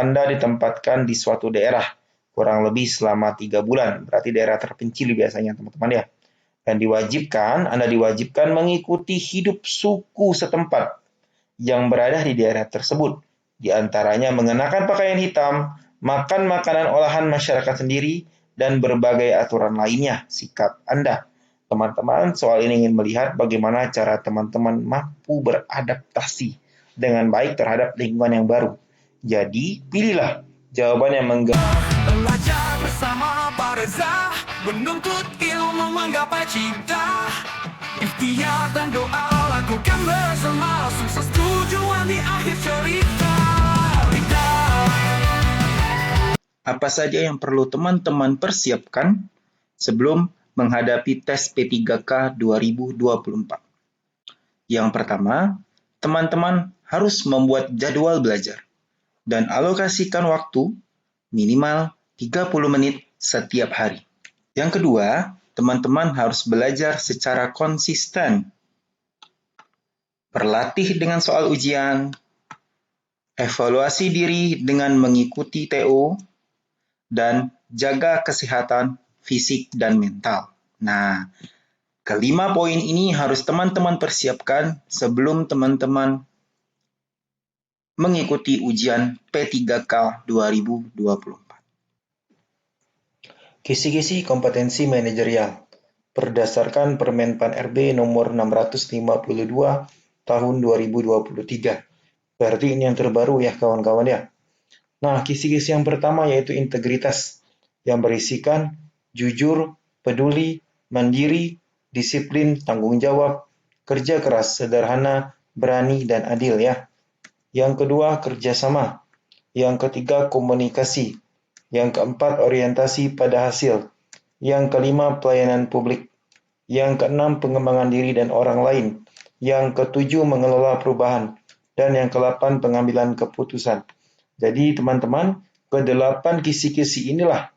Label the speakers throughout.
Speaker 1: Anda ditempatkan di suatu daerah, kurang lebih selama 3 bulan. Berarti daerah terpencil biasanya, teman-teman ya. Dan Anda diwajibkan mengikuti hidup suku setempat yang berada di daerah tersebut. Di antaranya mengenakan pakaian hitam, makan makanan olahan masyarakat sendiri, dan berbagai aturan lainnya. Sikap Anda. Teman-teman, soal ini ingin melihat bagaimana cara teman-teman mampu beradaptasi dengan baik terhadap lingkungan yang baru. Jadi, pilihlah jawaban yang
Speaker 2: Belajar bersama Pak Reza, menuntut ilmu menggapai cita. Ikhtiar dan doa lakukan bersama, sukses tujuan di akhir cerita.
Speaker 1: Apa saja yang perlu teman-teman persiapkan sebelum menghadapi tes P3K 2024? Yang pertama, teman-teman harus membuat jadwal belajar dan alokasikan waktu minimal 30 menit setiap hari. Yang kedua, teman-teman harus belajar secara konsisten, berlatih dengan soal ujian, evaluasi diri dengan mengikuti TO, dan jaga kesehatan fisik dan mental. Nah, kelima poin ini harus teman-teman persiapkan sebelum teman-teman mengikuti ujian P3K 2024. Kisi-kisi kompetensi manajerial berdasarkan Permenpan RB nomor 652 tahun 2023. Berarti ini yang terbaru ya kawan-kawan ya. Nah, kisi-kisi yang pertama yaitu integritas yang berisikan jujur, peduli, mandiri, disiplin, tanggung jawab, kerja keras, sederhana, berani, dan adil ya. Yang kedua, kerjasama. Yang ketiga, komunikasi. Yang keempat, orientasi pada hasil. Yang kelima, pelayanan publik. Yang keenam, pengembangan diri dan orang lain. Yang ketujuh, mengelola perubahan. Dan yang ke-8, pengambilan keputusan. Jadi teman-teman, ke-8 kisi-kisi inilah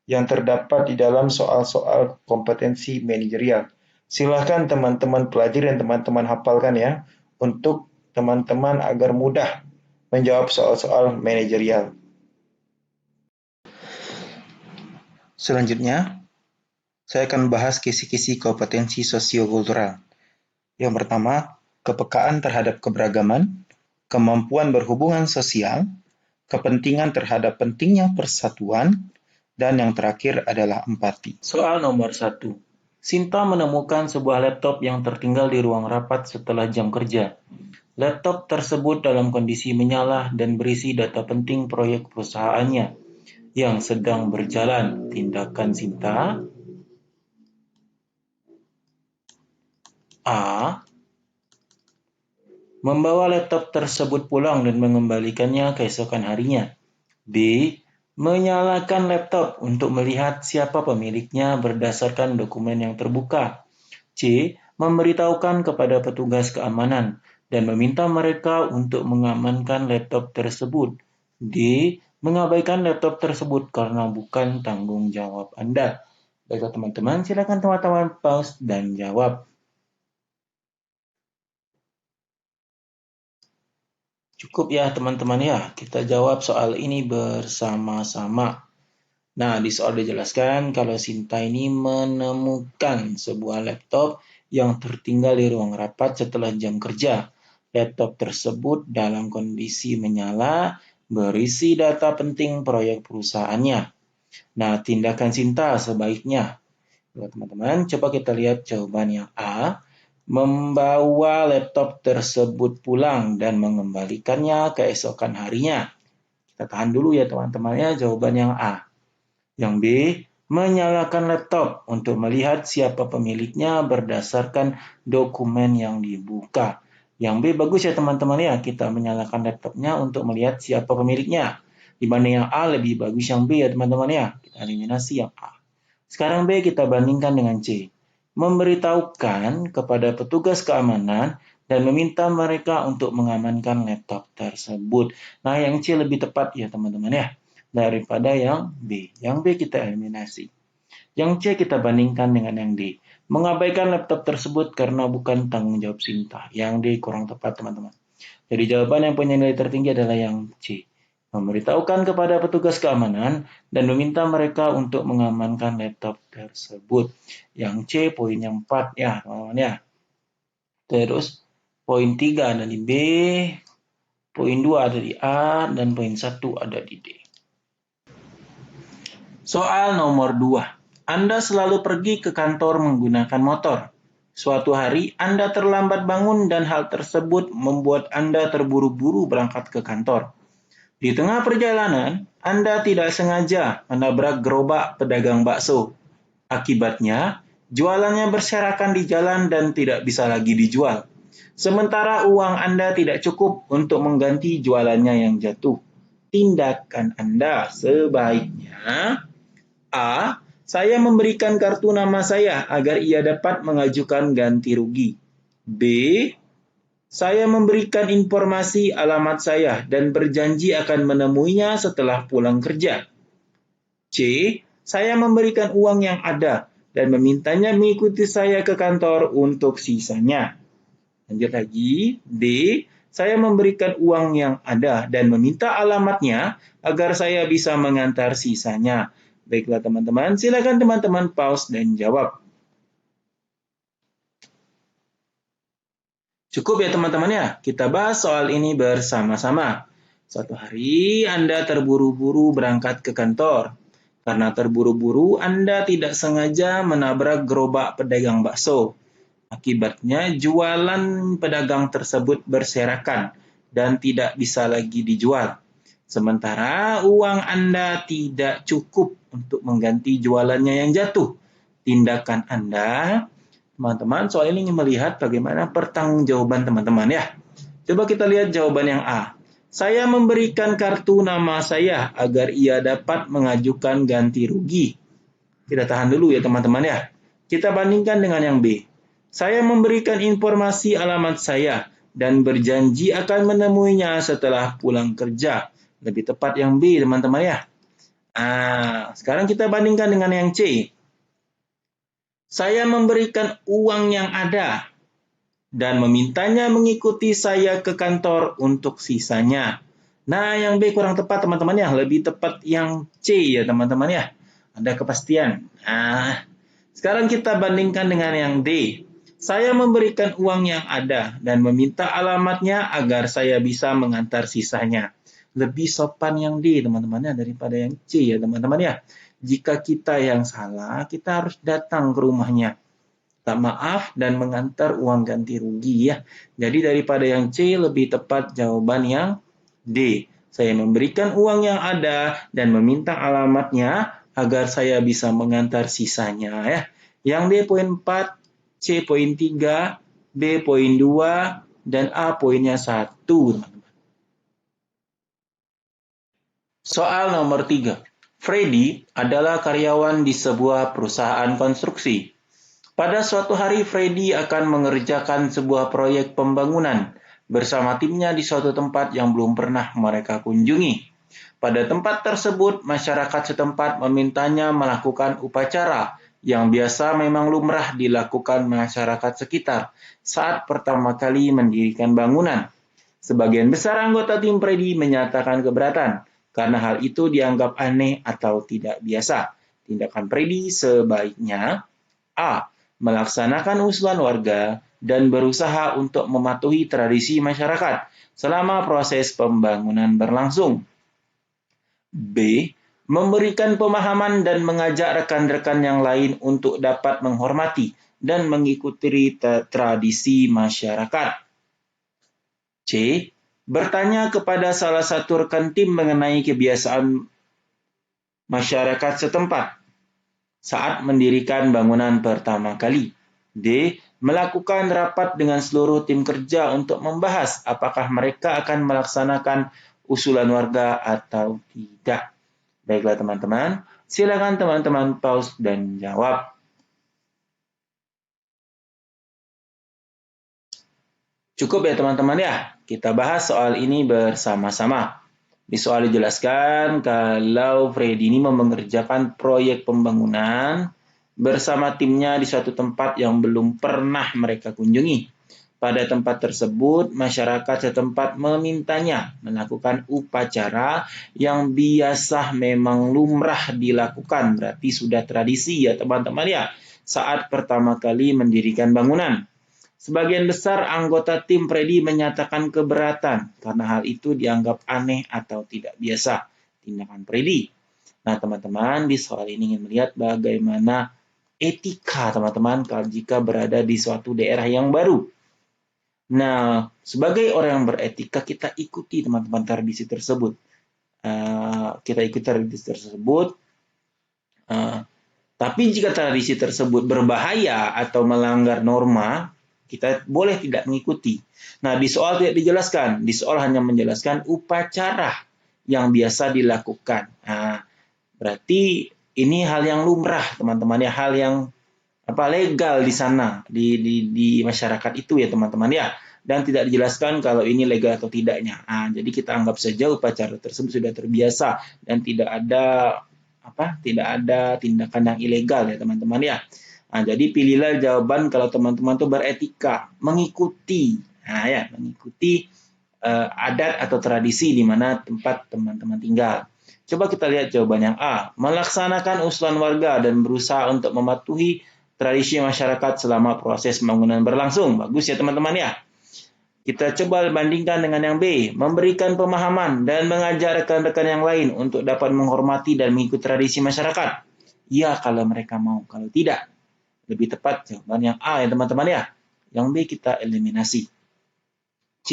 Speaker 1: yang terdapat di dalam soal-soal kompetensi manajerial. Silahkan teman-teman pelajari dan teman-teman hafalkan ya, untuk teman-teman agar mudah menjawab soal-soal manajerial. Selanjutnya, saya akan bahas kisi-kisi kompetensi sosiokultural. Yang pertama, kepekaan terhadap keberagaman, kemampuan berhubungan sosial, kepentingan terhadap pentingnya persatuan, dan yang terakhir adalah empati. Soal nomor 1. Sinta menemukan sebuah laptop yang tertinggal di ruang rapat setelah jam kerja. Laptop tersebut dalam kondisi menyala dan berisi data penting proyek perusahaannya yang sedang berjalan. Tindakan Sinta: A. Membawa laptop tersebut pulang dan mengembalikannya keesokan harinya. B. Menyalakan laptop untuk melihat siapa pemiliknya berdasarkan dokumen yang terbuka. C. Memberitahukan kepada petugas keamanan dan meminta mereka untuk mengamankan laptop tersebut. D. Mengabaikan laptop tersebut karena bukan tanggung jawab Anda. Baiklah teman-teman, silakan teman-teman pause dan jawab. Cukup ya teman-teman ya, kita jawab soal ini bersama-sama. Nah, di soal dijelaskan kalau Sinta ini menemukan sebuah laptop yang tertinggal di ruang rapat setelah jam kerja. Laptop tersebut dalam kondisi menyala, berisi data penting proyek perusahaannya. Nah, tindakan Sinta sebaiknya. Teman-teman, coba kita lihat jawaban yang A. Membawa laptop tersebut pulang dan mengembalikannya keesokan harinya. Kita tahan dulu ya teman-teman ya, jawaban yang A. Yang B, menyalakan laptop untuk melihat siapa pemiliknya berdasarkan dokumen yang dibuka. Yang B bagus ya teman-teman ya, kita menyalakan laptopnya untuk melihat siapa pemiliknya. Dibanding yang A lebih bagus yang B ya teman-teman ya, kita eliminasi yang A. Sekarang B kita bandingkan dengan C. Memberitahukan kepada petugas keamanan dan meminta mereka untuk mengamankan laptop tersebut. Nah, yang C lebih tepat ya teman-teman ya, daripada yang B. Yang B kita eliminasi. Yang C kita bandingkan dengan yang D. Mengabaikan laptop tersebut karena bukan tanggung jawab Sinta. Yang D kurang tepat teman-teman. Jadi jawaban yang punya nilai tertinggi adalah yang C. memberitahukan kepada petugas keamanan, dan meminta mereka untuk mengamankan laptop tersebut. Yang C, poin yang 4 ya, teman-teman ya. Terus, poin 3 ada di B, poin 2 ada di A, dan poin 1 ada di D. Soal nomor 2. Anda selalu pergi ke kantor menggunakan motor. Suatu hari, Anda terlambat bangun dan hal tersebut membuat Anda terburu-buru berangkat ke kantor. Di tengah perjalanan, Anda tidak sengaja menabrak gerobak pedagang bakso. Akibatnya, jualannya berserakan di jalan dan tidak bisa lagi dijual. Sementara uang Anda tidak cukup untuk mengganti jualannya yang jatuh. Tindakan Anda sebaiknya: A. Saya memberikan kartu nama saya agar ia dapat mengajukan ganti rugi. B. Saya memberikan informasi alamat saya dan berjanji akan menemuinya setelah pulang kerja. C. Saya memberikan uang yang ada dan memintanya mengikuti saya ke kantor untuk sisanya. Lanjut lagi. D. Saya memberikan uang yang ada dan meminta alamatnya agar saya bisa mengantar sisanya. Baiklah teman-teman, silakan teman-teman pause dan jawab. Cukup ya teman-teman ya, kita bahas soal ini bersama-sama. Suatu hari Anda terburu-buru berangkat ke kantor. Karena terburu-buru, Anda tidak sengaja menabrak gerobak pedagang bakso. Akibatnya jualan pedagang tersebut berserakan dan tidak bisa lagi dijual. Sementara uang Anda tidak cukup untuk mengganti jualannya yang jatuh. Tindakan Anda, teman-teman, soal ini ingin melihat bagaimana pertanggungjawaban teman-teman ya. Coba kita lihat jawaban yang A. Saya memberikan kartu nama saya agar ia dapat mengajukan ganti rugi. Kita tahan dulu ya teman-teman ya. Kita bandingkan dengan yang B. Saya memberikan informasi alamat saya dan berjanji akan menemuinya setelah pulang kerja. Lebih tepat yang B, teman-teman ya. Sekarang kita bandingkan dengan yang C. Saya memberikan uang yang ada dan memintanya mengikuti saya ke kantor untuk sisanya. Nah, yang B kurang tepat, teman-teman ya. Lebih tepat yang C ya, teman-teman ya. Ada kepastian. Sekarang kita bandingkan dengan yang D. Saya memberikan uang yang ada dan meminta alamatnya agar saya bisa mengantar sisanya. Lebih sopan yang D, teman-teman ya, daripada yang C ya, teman-teman ya. Jika kita yang salah, kita harus datang ke rumahnya. Tak maaf dan mengantar uang ganti rugi ya. Jadi daripada yang C, lebih tepat jawaban yang D. Saya memberikan uang yang ada dan meminta alamatnya agar saya bisa mengantar sisanya ya. Yang D poin 4, C poin 3, B poin 2, dan A poinnya 1. Soal nomor 3. Freddy adalah karyawan di sebuah perusahaan konstruksi. Pada suatu hari, Freddy akan mengerjakan sebuah proyek pembangunan bersama timnya di suatu tempat yang belum pernah mereka kunjungi. Pada tempat tersebut, masyarakat setempat memintanya melakukan upacara yang biasa memang lumrah dilakukan masyarakat sekitar saat pertama kali mendirikan bangunan. Sebagian besar anggota tim Freddy menyatakan keberatan karena hal itu dianggap aneh atau tidak biasa. Tindakan Freddy sebaiknya: A. Melaksanakan usulan warga dan berusaha untuk mematuhi tradisi masyarakat selama proses pembangunan berlangsung. B. Memberikan pemahaman dan mengajak rekan-rekan yang lain untuk dapat menghormati dan mengikuti tradisi masyarakat. C. Bertanya kepada salah satu rekan tim mengenai kebiasaan masyarakat setempat saat mendirikan bangunan pertama kali. D. Melakukan rapat dengan seluruh tim kerja untuk membahas apakah mereka akan melaksanakan usulan warga atau tidak. Baiklah teman-teman, silakan teman-teman pause dan jawab. Cukup ya teman-teman ya, kita bahas soal ini bersama-sama. Di soal dijelaskan kalau Freddy ini mengerjakan proyek pembangunan bersama timnya di suatu tempat yang belum pernah mereka kunjungi. Pada tempat tersebut, masyarakat setempat memintanya melakukan upacara yang biasa memang lumrah dilakukan. Berarti sudah tradisi ya teman-teman ya, saat pertama kali mendirikan bangunan. Sebagian besar anggota tim Freddy menyatakan keberatan karena hal itu dianggap aneh atau tidak biasa tindakan Freddy. Nah, teman-teman, di soal ini ingin melihat bagaimana etika teman-teman jika berada di suatu daerah yang baru. Nah, sebagai orang yang beretika, kita ikuti teman-teman tradisi tersebut. Kita ikuti tradisi tersebut. Tapi jika tradisi tersebut berbahaya atau melanggar norma, kita boleh tidak mengikuti. Nah, di soal tidak dijelaskan. Di soal hanya menjelaskan upacara yang biasa dilakukan. Nah, berarti ini hal yang lumrah, teman-teman ya, hal yang legal di sana, di masyarakat itu ya, teman-teman ya. Dan tidak dijelaskan kalau ini legal atau tidaknya. Nah, jadi kita anggap saja upacara tersebut sudah terbiasa dan tidak ada tindakan yang ilegal ya, teman-teman ya. Nah, jadi pilihlah jawaban kalau teman-teman itu beretika, mengikuti, mengikuti adat atau tradisi di mana tempat teman-teman tinggal. Coba kita lihat jawaban yang A, melaksanakan usulan warga dan berusaha untuk mematuhi tradisi masyarakat selama proses pembangunan berlangsung. Bagus ya teman-teman ya. Kita coba bandingkan dengan yang B, memberikan pemahaman dan mengajak rekan-rekan yang lain untuk dapat menghormati dan mengikuti tradisi masyarakat. Ya, kalau mereka mau, kalau tidak, lebih tepat jawaban yang A ya teman-teman ya. Yang B kita eliminasi. C,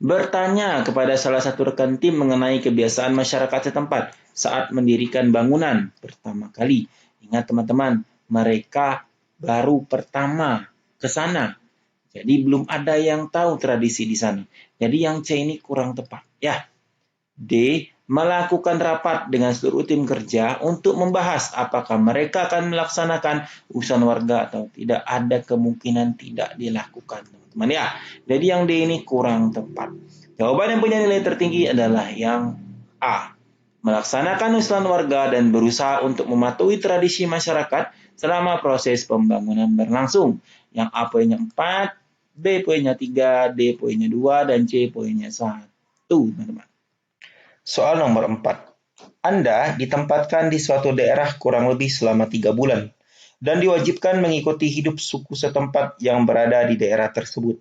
Speaker 1: bertanya kepada salah satu rekan tim mengenai kebiasaan masyarakat setempat saat mendirikan bangunan pertama kali. Ingat teman-teman, mereka baru pertama ke sana. Jadi belum ada yang tahu tradisi di sana. Jadi yang C ini kurang tepat. Ya. D, melakukan rapat dengan seluruh tim kerja untuk membahas apakah mereka akan melaksanakan urusan warga atau tidak. Ada kemungkinan tidak dilakukan, teman-teman ya. Jadi yang D ini kurang tepat. Jawaban yang punya nilai tertinggi adalah yang A. Melaksanakan usulan warga dan berusaha untuk mematuhi tradisi masyarakat selama proses pembangunan berlangsung. Yang A poinnya 4, B poinnya 3, D poinnya 2, dan C poinnya 1, teman-teman. Soal nomor 4. Anda ditempatkan di suatu daerah kurang lebih selama 3 bulan dan diwajibkan mengikuti hidup suku setempat yang berada di daerah tersebut.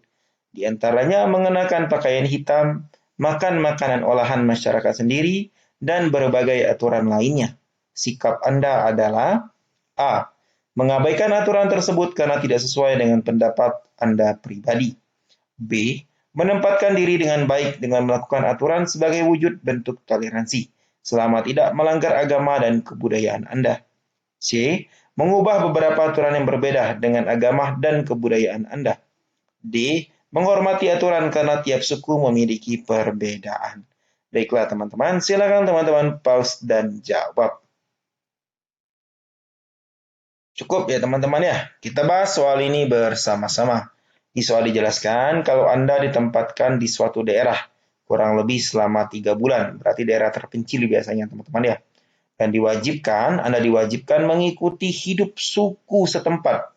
Speaker 1: Di antaranya mengenakan pakaian hitam, makan makanan olahan masyarakat sendiri, dan berbagai aturan lainnya. Sikap Anda adalah A. Mengabaikan aturan tersebut karena tidak sesuai dengan pendapat Anda pribadi. B. Menempatkan diri dengan baik dengan melakukan aturan sebagai wujud bentuk toleransi, selama tidak melanggar agama dan kebudayaan Anda. C. Mengubah beberapa aturan yang berbeda dengan agama dan kebudayaan Anda. D. Menghormati aturan karena tiap suku memiliki perbedaan. Baiklah teman-teman, silakan teman-teman pause dan jawab. Cukup ya teman-teman ya, kita bahas soal ini bersama-sama. Di soal dijelaskan kalau Anda ditempatkan di suatu daerah kurang lebih selama 3 bulan, berarti daerah terpencil biasanya teman-teman ya. Dan Anda diwajibkan mengikuti hidup suku setempat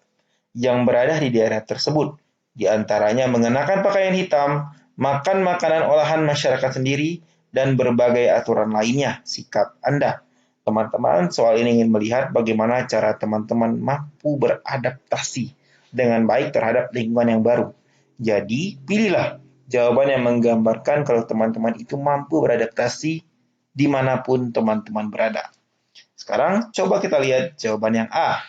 Speaker 1: yang berada di daerah tersebut. Di antaranya mengenakan pakaian hitam, makan makanan olahan masyarakat sendiri, dan berbagai aturan lainnya. Sikap Anda. Teman-teman, soal ini ingin melihat bagaimana cara teman-teman mampu beradaptasi dengan baik terhadap lingkungan yang baru. Jadi, pilihlah jawaban yang menggambarkan kalau teman-teman itu mampu beradaptasi dimanapun teman-teman berada. Sekarang, coba kita lihat jawaban yang A.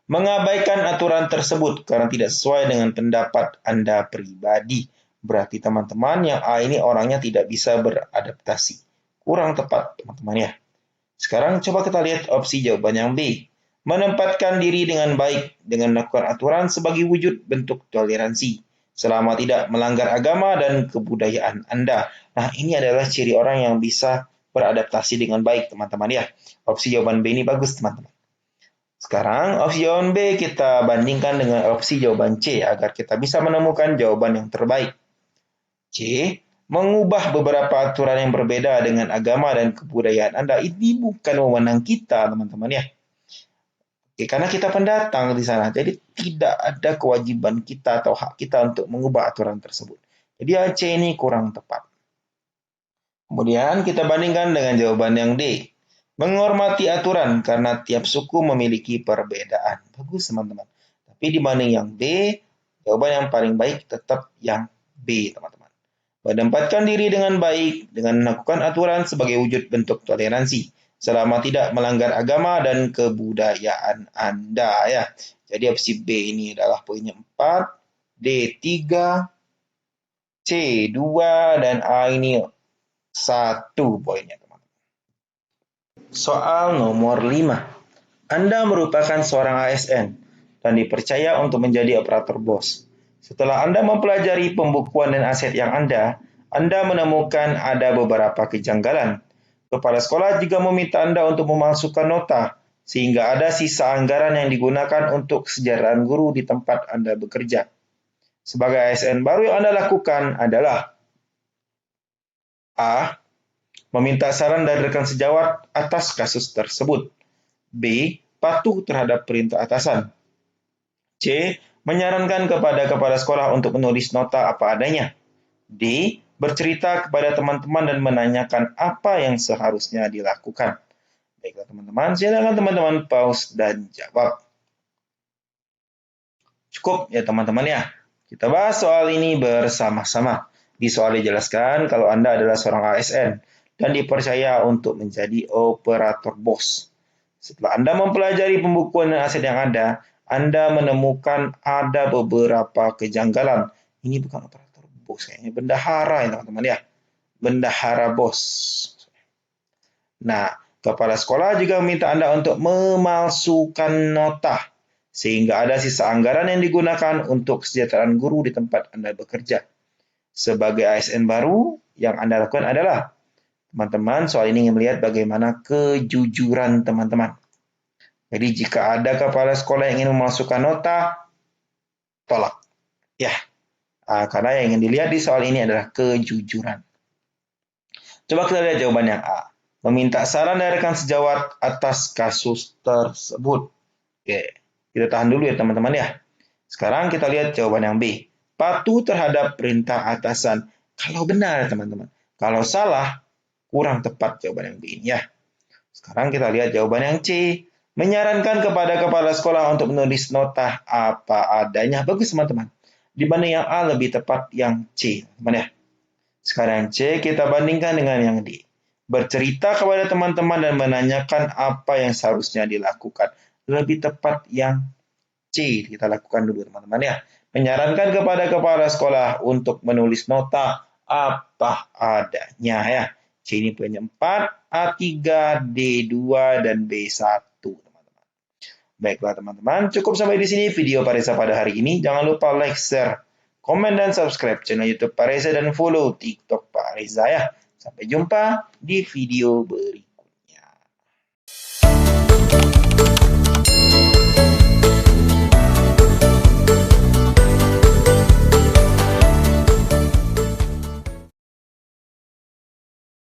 Speaker 1: Mengabaikan aturan tersebut karena tidak sesuai dengan pendapat Anda pribadi. Berarti teman-teman yang A ini orangnya tidak bisa beradaptasi. Kurang tepat, teman-teman ya. Sekarang coba kita lihat opsi jawaban yang B. Menempatkan diri dengan baik dengan melakukan aturan sebagai wujud bentuk toleransi selama tidak melanggar agama dan kebudayaan Anda. Nah, ini adalah ciri orang yang bisa beradaptasi dengan baik, teman-teman ya. Opsi jawaban B ini bagus, teman-teman. Sekarang opsi jawaban B kita bandingkan dengan opsi jawaban C agar kita bisa menemukan jawaban yang terbaik. C. Mengubah beberapa aturan yang berbeda dengan agama dan kebudayaan Anda. Ini bukan wewenang kita, teman-teman ya. Oke, karena kita pendatang di sana, jadi tidak ada kewajiban kita atau hak kita untuk mengubah aturan tersebut. Jadi yang C ini kurang tepat. Kemudian kita bandingkan dengan jawaban yang D. Menghormati aturan karena tiap suku memiliki perbedaan. Bagus teman-teman. Tapi dibanding yang B, jawaban yang paling baik tetap yang B teman-teman. Menempatkan diri dengan baik dengan melakukan aturan sebagai wujud bentuk toleransi selama tidak melanggar agama dan kebudayaan Anda ya. Jadi opsi B ini adalah poinnya 4, D 3, C 2 dan A ini 1 poinnya teman-teman. Soal nomor 5. Anda merupakan seorang ASN dan dipercaya untuk menjadi operator BOS. Setelah Anda mempelajari pembukuan dan aset yang Anda menemukan ada beberapa kejanggalan. Kepala sekolah juga meminta Anda untuk memasukkan nota, sehingga ada sisa anggaran yang digunakan untuk kesejahteraan guru di tempat Anda bekerja. Sebagai ASN baru yang Anda lakukan adalah A. Meminta saran dari rekan sejawat atas kasus tersebut. B. Patuh terhadap perintah atasan. C. Menyarankan kepada kepala sekolah untuk menulis nota apa adanya. D. Bercerita kepada teman-teman dan menanyakan apa yang seharusnya dilakukan. Baiklah teman-teman, silakan teman-teman pause dan jawab. Cukup ya teman-teman ya. Kita bahas soal ini bersama-sama. Di soal dijelaskan kalau Anda adalah seorang ASN dan dipercaya untuk menjadi operator BOS. Setelah Anda mempelajari pembukuan dan aset yang ada, Anda menemukan ada beberapa kejanggalan. Ini bukan operator BOS, kayaknya bendahara ya teman-teman ya. Bendahara BOS. Nah, kepala sekolah juga meminta Anda untuk memalsukan nota, sehingga ada sisa anggaran yang digunakan untuk kesejahteraan guru di tempat Anda bekerja. Sebagai ASN baru, yang Anda lakukan adalah, teman-teman, soal ini ingin melihat bagaimana kejujuran teman-teman. Jadi jika ada kepala sekolah yang ingin memasukkan nota, tolak. Ya, karena yang ingin dilihat di soal ini adalah kejujuran. Coba kita lihat jawaban yang A. Meminta saran dari rekan sejawat atas kasus tersebut. Oke, kita tahan dulu ya teman-teman ya. Sekarang kita lihat jawaban yang B. Patuh terhadap perintah atasan. Kalau benar teman-teman. Kalau salah, kurang tepat jawaban yang B ini ya. Sekarang kita lihat jawaban yang C. Menyarankan kepada kepala sekolah untuk menulis nota apa adanya. Bagus teman-teman. Dibanding yang A lebih tepat yang C. Teman ya. Sekarang C kita bandingkan dengan yang D. Bercerita kepada teman-teman dan menanyakan apa yang seharusnya dilakukan. Lebih tepat yang C. Kita lakukan dulu teman-teman ya. Menyarankan kepada kepala sekolah untuk menulis nota apa adanya ya. C ini poinnya 4, A3, D2, dan B1. Teman-teman. Baiklah teman-teman, cukup sampai di sini video Pak Reza pada hari ini. Jangan lupa like, share, komen, dan subscribe channel YouTube Pak Reza dan follow TikTok Pak Reza ya. Sampai jumpa di video berikutnya.